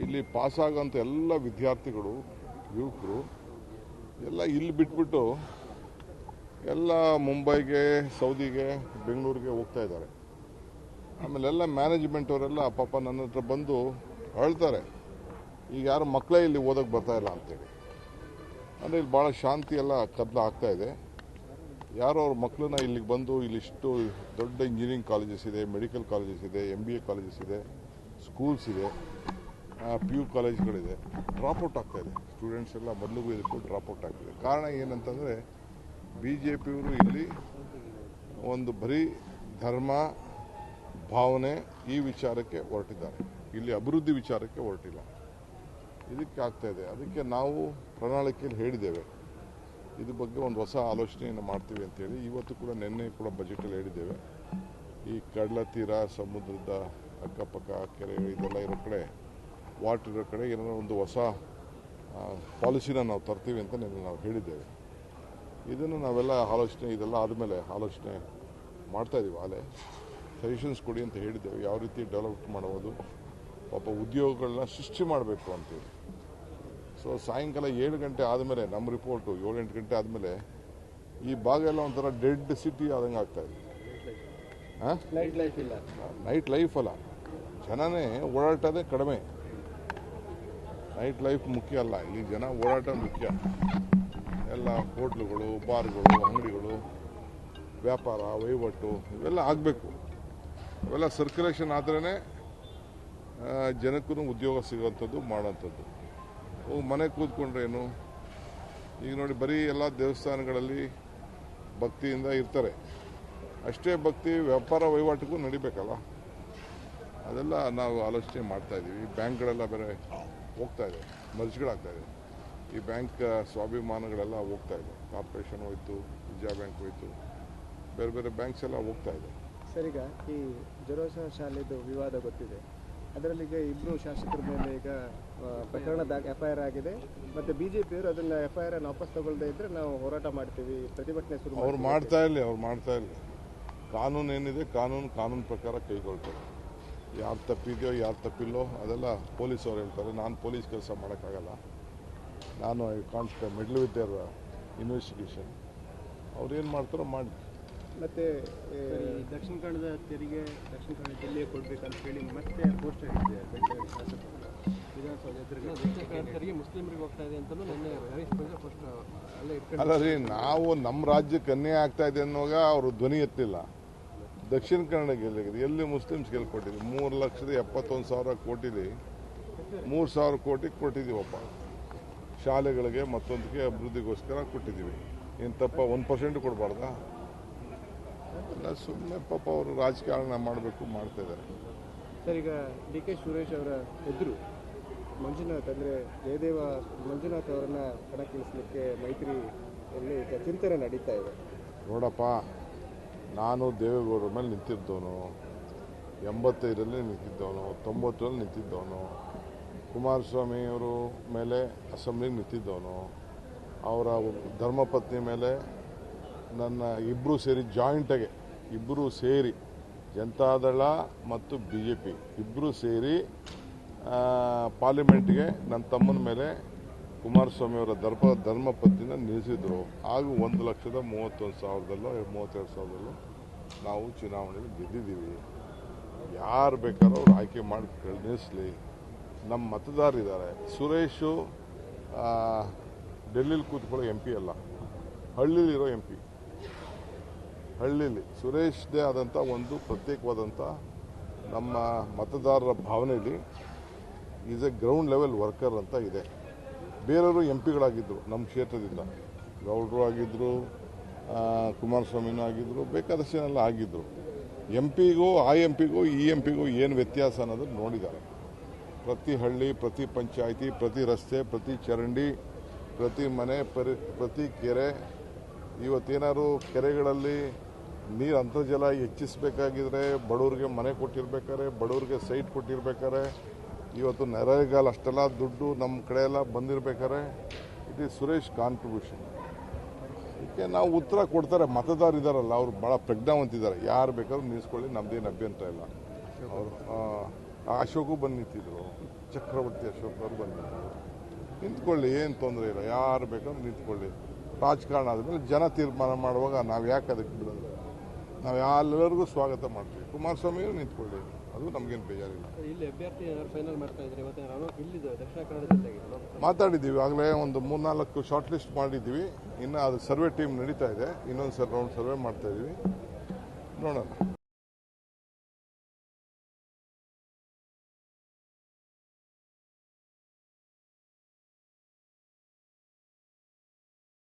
ಇಲ್ಲಿ ಪಾಸಾಗೋಂಥ ಎಲ್ಲ ವಿದ್ಯಾರ್ಥಿಗಳು ಯುವಕರು ಎಲ್ಲ ಇಲ್ಲಿ ಬಿಟ್ಬಿಟ್ಟು ಎಲ್ಲ ಮುಂಬೈಗೆ, ಸೌದಿಗೆ, ಬೆಂಗಳೂರಿಗೆ ಹೋಗ್ತಾ ಇದ್ದಾರೆ. ಆಮೇಲೆ ಎಲ್ಲ ಮ್ಯಾನೇಜ್ಮೆಂಟ್ ಅವರೆಲ್ಲ ಪಾಪ ನನ್ನ ಹತ್ರ ಬಂದು ಅಳ್ತಾರೆ, ಈಗ ಯಾರು ಮಕ್ಕಳೇ ಇಲ್ಲಿ ಓದೋಕ್ಕೆ ಬರ್ತಾ ಇಲ್ಲ ಅಂತೇಳಿ. ಅಂದರೆ ಇಲ್ಲಿ ಭಾಳ ಶಾಂತಿ ಎಲ್ಲ ಕದಲ ಆಗ್ತಾ ಇದೆ. ಯಾರೋ ಅವ್ರ ಮಕ್ಕಳನ್ನ ಇಲ್ಲಿಗೆ ಬಂದು ಇಲ್ಲಿಷ್ಟು ದೊಡ್ಡ ಇಂಜಿನಿಯರಿಂಗ್ ಕಾಲೇಜಸ್ ಇದೆ, ಮೆಡಿಕಲ್ ಕಾಲೇಜಸ್ ಇದೆ, MBA ಕಾಲೇಜಸ್ ಇದೆ, ಸ್ಕೂಲ್ಸ್ ಇದೆ, PU ಕಾಲೇಜ್ಗಳಿದೆ, ಡ್ರಾಪ್ಔಟ್ ಆಗ್ತಾ ಇದೆ. ಸ್ಟೂಡೆಂಟ್ಸ್ ಎಲ್ಲ ಮೊದಲಿಗೂ ಇದಕ್ಕೂ ಡ್ರಾಪ್ಔಟ್ ಆಗ್ತಿದೆ. ಕಾರಣ ಏನಂತಂದರೆ BJPಯವರು ಇಲ್ಲಿ ಒಂದು ಬರೀ ಧರ್ಮ ಭಾವನೆ ಈ ವಿಚಾರಕ್ಕೆ ಹೊರಟಿದ್ದಾರೆ, ಇಲ್ಲಿ ಅಭಿವೃದ್ಧಿ ವಿಚಾರಕ್ಕೆ ಹೊರಟಿಲ್ಲ. ಇದಕ್ಕೆ ಆಗ್ತಾ ಇದೆ. ಅದಕ್ಕೆ ನಾವು ಪ್ರಣಾಳಿಕೆಯಲ್ಲಿ ಹೇಳಿದ್ದೇವೆ, ಇದ್ರ ಬಗ್ಗೆ ಒಂದು ಹೊಸ ಆಲೋಚನೆಯನ್ನು ಮಾಡ್ತೀವಿ ಅಂತೇಳಿ. ಇವತ್ತು ಕೂಡ ನಿನ್ನೆ ಕೂಡ ಬಜೆಟಲ್ಲಿ ಹೇಳಿದ್ದೇವೆ, ಈ ಕಡಲ ತೀರ, ಸಮುದ್ರದ ಅಕ್ಕಪಕ್ಕ ಕೆರೆ ಇದೆಲ್ಲ ಇರೋ ಕಡೆ, ವಾಟರ್ ಇರೋ ಕಡೆ ಏನಾದರೂ ಒಂದು ಹೊಸ ಪಾಲಿಸಿನ ನಾವು ತರ್ತೀವಿ ಅಂತ ನಿನ್ನೆ ನಾವು ಹೇಳಿದ್ದೇವೆ. ಇದನ್ನು ನಾವೆಲ್ಲ ಇದೆಲ್ಲ ಆದಮೇಲೆ ಆಲೋಚನೆ ಮಾಡ್ತಾಯಿದ್ದೀವಿ. ಆಲೇ ಸಜೆಷನ್ಸ್ ಕೊಡಿ ಅಂತ ಹೇಳಿದ್ದೇವೆ, ಯಾವ ರೀತಿ ಡೆವಲಪ್ ಮಾಡೋದು, ಪಾಪ ಉದ್ಯೋಗಗಳನ್ನ ಸೃಷ್ಟಿ ಮಾಡಬೇಕು ಅಂತೇಳಿ. ಸೊ ಸಾಯಂಕಾಲ 7 ಗಂಟೆ ಆದಮೇಲೆ ನಮ್ಮ ರಿಪೋರ್ಟು 7-8 ಗಂಟೆ ಆದಮೇಲೆ ಈ ಭಾಗ ಎಲ್ಲ ಒಂಥರ ಡೆಡ್ ಸಿಟಿ ಆದಂಗೆ ಆಗ್ತಾಯಿದೆ. ನೈಟ್ ಲೈಫ್ ಅಲ್ಲ, ಜನನೇ ಓಡಾಟದೇ ಕಡಿಮೆ. ನೈಟ್ ಲೈಫ್ ಮುಖ್ಯ ಅಲ್ಲ, ಇಲ್ಲಿ ಜನ ಓಡಾಟ ಮುಖ್ಯ. ಎಲ್ಲ ಹೋಟ್ಲುಗಳು, ಬಾರ್ಗಳು, ಅಂಗಡಿಗಳು, ವ್ಯಾಪಾರ ವಹಿವಾಟು ಇವೆಲ್ಲ ಆಗಬೇಕು. ಅವೆಲ್ಲ ಸರ್ಕ್ಯುಲೇಷನ್ ಆದ್ರೇ ಜನಕ್ಕೂ ಉದ್ಯೋಗ ಸಿಗೋವಂಥದ್ದು, ಮಾಡೋಂಥದ್ದು. ಮನೆ ಕೂತ್ಕೊಂಡ್ರೇನು, ಈಗ ನೋಡಿ ಬರೀ ಎಲ್ಲ ದೇವಸ್ಥಾನಗಳಲ್ಲಿ ಭಕ್ತಿಯಿಂದ ಇರ್ತಾರೆ, ಅಷ್ಟೇ ಭಕ್ತಿ ವ್ಯಾಪಾರ ವಹಿವಾಟಿಗೂ ನಡಿಬೇಕಲ್ಲ. ಅದೆಲ್ಲ ನಾವು ಆಲೋಚನೆ ಮಾಡ್ತಾಯಿದ್ದೀವಿ. ಬ್ಯಾಂಕ್ಗಳೆಲ್ಲ ಬೇರೆ ಹೋಗ್ತಾ ಇದೆ, ಮರ್ಜ್ಗಳಾಗ್ತಾಯಿದೆ. ಈ ಬ್ಯಾಂಕ್ ಸ್ವಾಭಿಮಾನಗಳೆಲ್ಲ ಹೋಗ್ತಾ ಇದೆ. ಕಾರ್ಪೊರೇಷನ್ ಹೋಯ್ತು, ವಿಜಯ ಬ್ಯಾಂಕ್ ಹೋಯ್ತು, ಬೇರೆ ಬೇರೆ ಬ್ಯಾಂಕ್ಸ್ ಎಲ್ಲ ಹೋಗ್ತಾ ಇದೆ. ಸರ್, ಈಗ ಈ ಜರೋಸಾ ಶಾಲೆದು ವಿವಾದ ಗೊತ್ತಿದೆ. ಅದರಲ್ಲಿ ಈಗ ಇಬ್ಬರು ಶಾಸಕರ ಮೇಲೆ ಈಗ ಪ್ರಕರಣದಾಗ FIR ಆಗಿದೆ. ಮತ್ತು BJPಯವರು ಅದನ್ನು FIR ವಾಪಸ್ ತಗೊಳ್ಳದೇ ಇದ್ದರೆ ನಾವು ಹೋರಾಟ ಮಾಡ್ತೀವಿ, ಪ್ರತಿಭಟನೆ ಶುರು ಅವ್ರು ಮಾಡ್ತಾ ಇರಲಿ. ಕಾನೂನು ಏನಿದೆ, ಕಾನೂನು ಪ್ರಕಾರ ಕೈಗೊಳ್ತಾರೆ. ಯಾರು ತಪ್ಪಿದೆಯೋ ಯಾರು ತಪ್ಪಿಲ್ಲೋ ಅದೆಲ್ಲ ಪೊಲೀಸವ್ರು ಹೇಳ್ತಾರೆ. ನಾನು ಪೊಲೀಸ್ ಕೆಲಸ ಮಾಡೋಕ್ಕಾಗಲ್ಲ. ನಾನು I can't middle with their investigation. ಅವ್ರು ಏನು ಮಾಡ್ತಾರೋ ಮಾಡಿ. ಮತ್ತು ದಕ್ಷಿಣ ಕನ್ನಡದ ತೆರಿಗೆ ದಕ್ಷಿಣ ಕನ್ನಡ ಜಿಲ್ಲೆಗೆ ಕೊಡಬೇಕಂತ ಹೇಳಿ ಮತ್ತೆ ಪೋಸ್ಟ್ ಆಗಿದೆ ವಿಧಾನಸೌಧ ತೆರಿಗೆ ಮುಸ್ಲಿಮರಿಗೆ ಹೋಗ್ತಾ ಇದೆ ಅಂತಲೂ ನಿನ್ನೆ ಹರೀಶ್ ಫಸ್ಟ್ ಅಲ್ಲೇ ಇಟ್ಕೊಂಡು. ಅಲ್ಲ ರೀ, ನಾವು ನಮ್ಮ ರಾಜ್ಯಕ್ಕೆ ಅನ್ಯಾಯ ಆಗ್ತಾ ಇದೆ ಅನ್ನುವಾಗ ಅವರು ಧ್ವನಿ ಎತ್ತಿಲ್ಲ. ದಕ್ಷಿಣ ಕನ್ನಡ ಗೆಲ್ಲಿದೆ, ಎಲ್ಲಿ ಮುಸ್ಲಿಮ್ಸ್ ಗೆಲ್ಲಿ ಕೊಟ್ಟಿದ್ದೀವಿ? 3,71,000 ಕೋಟಿಲಿ 3,000 ಕೋಟಿ ಕೊಟ್ಟಿದ್ದೀವಪ್ಪ. ಶಾಲೆಗಳಿಗೆ ಮತ್ತೊಂದಕ್ಕೆ ಅಭಿವೃದ್ಧಿಗೋಸ್ಕರ ಕೊಟ್ಟಿದ್ದೀವಿ. ಏನು ತಪ್ಪ? 1% ಕೊಡಬಾರ್ದಾ? ಅಲ್ಲ, ಸುಮ್ಮನೆ ಪಾಪ ಅವರು ರಾಜಕಾರಣ ಮಾಡಬೇಕು, ಮಾಡ್ತಾ ಇದ್ದಾರೆ. ಸರ್, ಈಗ DK ಸುರೇಶ್ ಅವರ ಎದುರು ಮಂಜುನಾಥ್ ಅಂದರೆ ಜಯದೇವ ಮಂಜುನಾಥ್ ಅವರನ್ನು ಕಣಕ್ಕಿಳಿಸಲಿಕ್ಕೆ ಮೈತ್ರಿಯಲ್ಲಿ ಈಗ ಚಿಂತನೆ ನಡೀತಾ ಇದೆ. ನೋಡಪ್ಪ, ನಾನು ದೇವೇಗೌಡರ ಮೇಲೆ ನಿಂತಿದ್ದವನು, 85ರಲ್ಲಿ ನಿಂತಿದ್ದವನು, 90ರಲ್ಲಿ ನಿಂತಿದ್ದವನು, ಕುಮಾರಸ್ವಾಮಿಯವರು ಮೇಲೆ ಅಸೆಂಬ್ಲಿಗೆ ನಿಂತಿದ್ದವನು, ಅವರ ಧರ್ಮಪತ್ನಿ ಮೇಲೆ ನನ್ನ ಇಬ್ಬರು ಸೇರಿ ಜಾಯಿಂಟಾಗೆ ಇಬ್ಬರು ಸೇರಿ ಜನತಾದಳ ಮತ್ತು BJP ಇಬ್ಬರು ಸೇರಿ ಪಾರ್ಲಿಮೆಂಟ್ಗೆ ನನ್ನ ತಮ್ಮನ ಮೇಲೆ ಕುಮಾರಸ್ವಾಮಿಯವರ ಧರ್ಮಪತ್ನಿನ ನಿಲ್ಲಿಸಿದ್ರು. ಆಗ 1,31,000 32,000 ನಾವು ಚುನಾವಣೆಯಲ್ಲಿ ಗೆದ್ದಿದ್ದೀವಿ. ಯಾರು ಬೇಕಾದ್ರೂ ಅವ್ರು ಆಯ್ಕೆ ಮಾಡಿ ನಿಲ್ಲಿಸಲಿ. ನಮ್ಮ ಮತದಾರರಿದ್ದಾರೆ. ಸುರೇಶು ಡೆಲ್ಲಿಲಿ ಕೂತ್ಕೊಳ್ಳೋ MP ಅಲ್ಲ, ಹಳ್ಳಿಲಿರೋ MP. ಹಳ್ಳಿಲಿ ಸುರೇಶ್ದೇ ಆದಂಥ ಒಂದು ಪ್ರತ್ಯೇಕವಾದಂಥ ನಮ್ಮ ಮತದಾರರ ಭಾವನೆಯಲ್ಲಿ is a ground level worker ಅಂತ ಇದೆ. ಬೇರೆಯವರು MP ಗಳಾಗಿದ್ದರು ನಮ್ಮ ಕ್ಷೇತ್ರದಿಂದ, ಗೌಡರು ಆಗಿದ್ದರು, ಕುಮಾರಸ್ವಾಮಿನೂ ಆಗಿದ್ದರು, ಬೇಕಾದಷ್ಟು ಜನ ಆಗಿದ್ದರು. MP ಗೂ ಆ MP ಗೂ ಈ MP ಗೂ ಏನು ವ್ಯತ್ಯಾಸ ಅನ್ನೋದನ್ನು ನೋಡಿದ್ದಾರೆ. ಪ್ರತಿ ಹಳ್ಳಿ, ಪ್ರತಿ ಪಂಚಾಯಿತಿ, ಪ್ರತಿ ರಸ್ತೆ, ಪ್ರತಿ ಚರಂಡಿ, ಪ್ರತಿ ಮನೆ, ಪ್ರತಿ ಕೆರೆ, ಇವತ್ತೇನಾದ್ರು ಕೆರೆಗಳಲ್ಲಿ ನೀರು ಅಂತರ್ಜಲ ಹೆಚ್ಚಿಸಬೇಕಾಗಿದ್ರೆ, ಬಡವ್ರಿಗೆ ಮನೆ ಕೊಟ್ಟಿರ್ಬೇಕಾದ್ರೆ, ಬಡವ್ರಿಗೆ ಸೈಟ್ ಕೊಟ್ಟಿರ್ಬೇಕಾದ್ರೆ, ಇವತ್ತು ನರೇಗಾಲ್ ಅಷ್ಟೆಲ್ಲ ದುಡ್ಡು ನಮ್ಮ ಕಡೆ ಎಲ್ಲ ಬಂದಿರಬೇಕಾದ್ರೆ ಇಟ್ ಈಸ್ ಸುರೇಶ್ ಕಾಂಟ್ರಿಬ್ಯೂಷನ್. ಇದಕ್ಕೆ ನಾವು ಉತ್ತರ ಕೊಡ್ತಾರೆ. ಮತದಾರರಿದ್ದಾರಲ್ಲ, ಅವರು ಭಾಳ ಪ್ರಜ್ಞಾವಂತಿದ್ದಾರೆ. ಯಾರು ಬೇಕಾದ್ರೂ ನಿಲ್ಲಿಸ್ಕೊಳ್ಳಿ, ನಮ್ಮದೇನು ಅಭ್ಯಂತರ ಇಲ್ಲ. ಅವರು ಆ ಅಶೋಕು ಬಂದು ನಿಂತಿದ್ರು, ಚಕ್ರವರ್ತಿ ಅಶೋಕ್ ಅವರು ಬಂದು ನಿಂತ್ಕೊಳ್ಳಿ, ಏನು ತೊಂದರೆ ಇಲ್ಲ, ಯಾರು ಬೇಕಾದ್ರೂ ನಿಂತ್ಕೊಳ್ಳಿ. ರಾಜಕಾರಣ ಆದಮೇಲೆ ಜನ ತೀರ್ಮಾನ ಮಾಡುವಾಗ ನಾವು ಯಾಕೆ ಅದಕ್ಕೆ ಬಿಡೋದು? ನಾವು ಎಲ್ಲರಿಗೂ ಸ್ವಾಗತ ಮಾಡ್ತೀವಿ. ಕುಮಾರಸ್ವಾಮಿಯವರು ನಿಂತ್ಕೊಳ್ಳಿ, ಅದು ನಮಗೇನು ಬೇಜಾರಿಲ್ಲ. ಇಲ್ಲಿ ಅಭ್ಯರ್ಥಿ ಫೈನಲ್ ಮಾಡ್ತಾ ಇದ್ದಾರೆ. ಇವತ್ತು ಇಲ್ಲಿದೆ ದಕ್ಷಿಣ ಕನ್ನಡ ಜಿಲ್ಲೆಗೆ ಮಾತಾಡಿದ್ದೀವಿ, ಆಗಲೇ ಒಂದು 3-4 ಶಾರ್ಟ್ ಲಿಸ್ಟ್ ಮಾಡಿದ್ದೀವಿ. ಇನ್ನು ಅದು ಸರ್ವೆ ಟೀಮ್ ನಡೀತಾ ಇದೆ, ಇನ್ನೊಂದು ರೌಂಡ್ ಸರ್ವೆ ಮಾಡ್ತಾ ಇದ್ದೀವಿ, ನೋಡೋಣ.